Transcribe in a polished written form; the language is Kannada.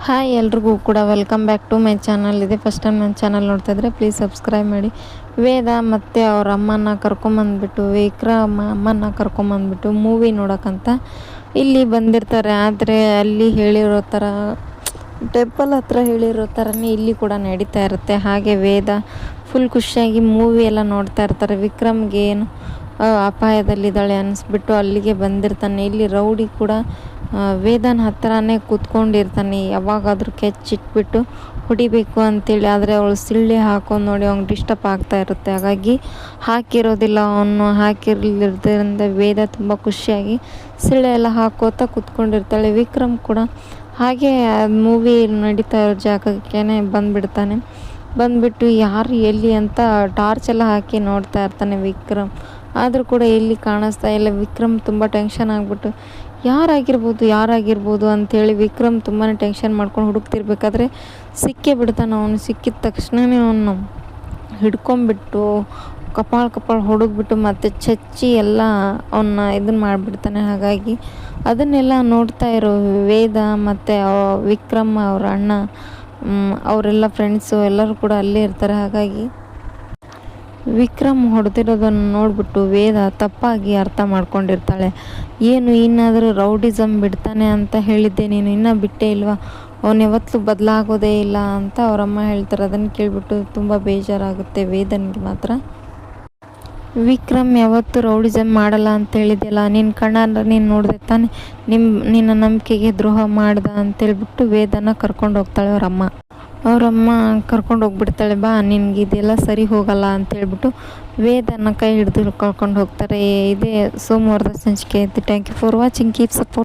ಹಾಯ್ ಎಲ್ರಿಗೂ ಕೂಡ welcome back to my channel. ಇದೆ ಫಸ್ಟ್ ಟೈಮ್ ನನ್ನ ಚಾನಲ್ ನೋಡ್ತಾ ಇದ್ರೆ ಪ್ಲೀಸ್ ಸಬ್ಸ್ಕ್ರೈಬ್ ಮಾಡಿ. ವೇದ ಮತ್ತು ಅವ್ರ ಅಮ್ಮನ ಕರ್ಕೊಂಬಂದ್ಬಿಟ್ಟು ವಿಕ್ರಮ್ ಅಮ್ಮನ ಕರ್ಕೊಂಬಂದ್ಬಿಟ್ಟು ಮೂವಿ ನೋಡೋಕ್ಕಂತ ಇಲ್ಲಿ ಬಂದಿರ್ತಾರೆ. ಆದರೆ ಅಲ್ಲಿ ಹೇಳಿರೋ ಥರ ಟೆಂಪಲ್ ಹತ್ರ ಹೇಳಿರೋ ಥರನೇ ಇಲ್ಲಿ ಕೂಡ ನಡೀತಾ ಇರುತ್ತೆ. ಹಾಗೆ ವೇದ ಫುಲ್ ಖುಷಿಯಾಗಿ ಮೂವಿ ಎಲ್ಲ ನೋಡ್ತಾ ಇರ್ತಾರೆ. ವಿಕ್ರಮ್ಗೆ ಏನು ಅಪಾಯದಲ್ಲಿದ್ದಾಳೆ ಅನಿಸ್ಬಿಟ್ಟು ಅಲ್ಲಿಗೆ ಬಂದಿರ್ತಾನೆ. ಇಲ್ಲಿ ರೌಡಿ ಕೂಡ ವೇದನ ಹತ್ರನೇ ಕೂತ್ಕೊಂಡಿರ್ತಾನೆ. ಯಾವಾಗಾದರೂ ಕೆಚ್ಚಿಟ್ಬಿಟ್ಟು ಹೊಡಿಬೇಕು ಅಂತೇಳಿ, ಆದರೆ ಅವಳು ಸಿಳ್ಳೆ ಹಾಕೊಂಡು ನೋಡಿ ಅವ್ನಿಗೆ ಡಿಸ್ಟರ್ಬ್ ಆಗ್ತಾ ಇರುತ್ತೆ. ಹಾಗಾಗಿ ಹಾಕಿರೋದಿಲ್ಲ. ಅವನು ಹಾಕಿರ್ಲಿರೋದ್ರಿಂದ ವೇದ ತುಂಬ ಖುಷಿಯಾಗಿ ಸಿಳ್ಳೆ ಎಲ್ಲ ಹಾಕೋತಾ ಕೂತ್ಕೊಂಡಿರ್ತಾಳೆ. ವಿಕ್ರಮ್ ಕೂಡ ಹಾಗೆ ಮೂವಿ ನಡೀತಾ ಇರೋ ಜಾಗಕ್ಕೆ ಬಂದುಬಿಡ್ತಾನೆ. ಬಂದುಬಿಟ್ಟು ಯಾರು ಎಲ್ಲಿ ಅಂತ ಟಾರ್ಚ್ ಎಲ್ಲ ಹಾಕಿ ನೋಡ್ತಾ ಇರ್ತಾನೆ ವಿಕ್ರಮ್. ಆದರೂ ಕೂಡ ಎಲ್ಲಿ ಕಾಣಿಸ್ತಾ ಇಲ್ಲ. ವಿಕ್ರಮ್ ತುಂಬ ಟೆನ್ಷನ್ ಆಗಿಬಿಟ್ಟು ಯಾರಾಗಿರ್ಬೋದು ಅಂಥೇಳಿ ವಿಕ್ರಮ್ ತುಂಬಾ ಟೆನ್ಷನ್ ಮಾಡ್ಕೊಂಡು ಹುಡುಕ್ತಿರ್ಬೇಕಾದ್ರೆ ಸಿಕ್ಕೇ ಬಿಡ್ತಾನೆ. ಅವನು ಸಿಕ್ಕಿದ ತಕ್ಷಣವೇ ಅವನು ಹಿಡ್ಕೊಂಬಿಟ್ಟು ಕಪಾಳ ಹುಡುಕ್ಬಿಟ್ಟು ಮತ್ತೆ ಚಚ್ಚಿ ಎಲ್ಲ ಅವನ್ನ ಇದನ್ನು ಮಾಡಿಬಿಡ್ತಾನೆ. ಹಾಗಾಗಿ ಅದನ್ನೆಲ್ಲ ನೋಡ್ತಾ ಇರೋ ವೇದ ಮತ್ತು ವಿಕ್ರಮ್ ಅವ್ರ ಅಣ್ಣ ಅವರೆಲ್ಲ ಫ್ರೆಂಡ್ಸು ಎಲ್ಲರೂ ಕೂಡ ಅಲ್ಲೇ ಇರ್ತಾರೆ. ಹಾಗಾಗಿ ವಿಕ್ರಮ್ ಹೊಡೆದಿರೋದನ್ನು ನೋಡಿಬಿಟ್ಟು ವೇದ ತಪ್ಪಾಗಿ ಅರ್ಥ ಮಾಡ್ಕೊಂಡಿರ್ತಾಳೆ. ಏನು ಇನ್ನಾದರೂ ರೌಡಿಸಮ್ ಬಿಡ್ತಾನೆ ಅಂತ ಹೇಳಿದ್ದೆ, ನೀನು ಇನ್ನೂ ಬಿಟ್ಟೇ ಇಲ್ವಾ, ಅವನು ಯಾವತ್ತೂ ಬದಲಾಗೋದೇ ಇಲ್ಲ ಅಂತ ಅವರಮ್ಮ ಹೇಳ್ತಾರೆ. ಅದನ್ನು ಕೇಳಿಬಿಟ್ಟು ತುಂಬ ಬೇಜಾರಾಗುತ್ತೆ ವೇದನಿಗೆ ಮಾತ್ರ. ವಿಕ್ರಮ್ ಯಾವತ್ತೂ ರೌಡಿಸಮ್ ಮಾಡಲ್ಲ ಅಂತ ಹೇಳಿದೆಯಲ್ಲ, ನಿನ್ನ ಕಣ್ಣಾರ ನೀನು ನೋಡಿದೆ ತಾನೆ, ನಿನ್ನ ನಂಬಿಕೆಗೆ ದ್ರೋಹ ಮಾಡ್ದ ಅಂತೇಳ್ಬಿಟ್ಟು ವೇದನ ಕರ್ಕೊಂಡು ಹೋಗ್ತಾಳೆ ಅವರಮ್ಮ ಕರ್ಕೊಂಡು ಹೋಗ್ಬಿಡ್ತಾಳೆ. ಬಾ, ನಿನ್ಗೆ ಇದೆಲ್ಲ ಸರಿ ಹೋಗಲ್ಲ ಅಂತೇಳ್ಬಿಟ್ಟು ವೇದನ ಕೈ ಹಿಡಿದು ಕರ್ಕೊಂಡು ಹೋಗ್ತಾರೆ. ಇದೇ ಸೋಮವಾರದ ಸಂಚಿಕೆ. Thank you for watching. Keep support.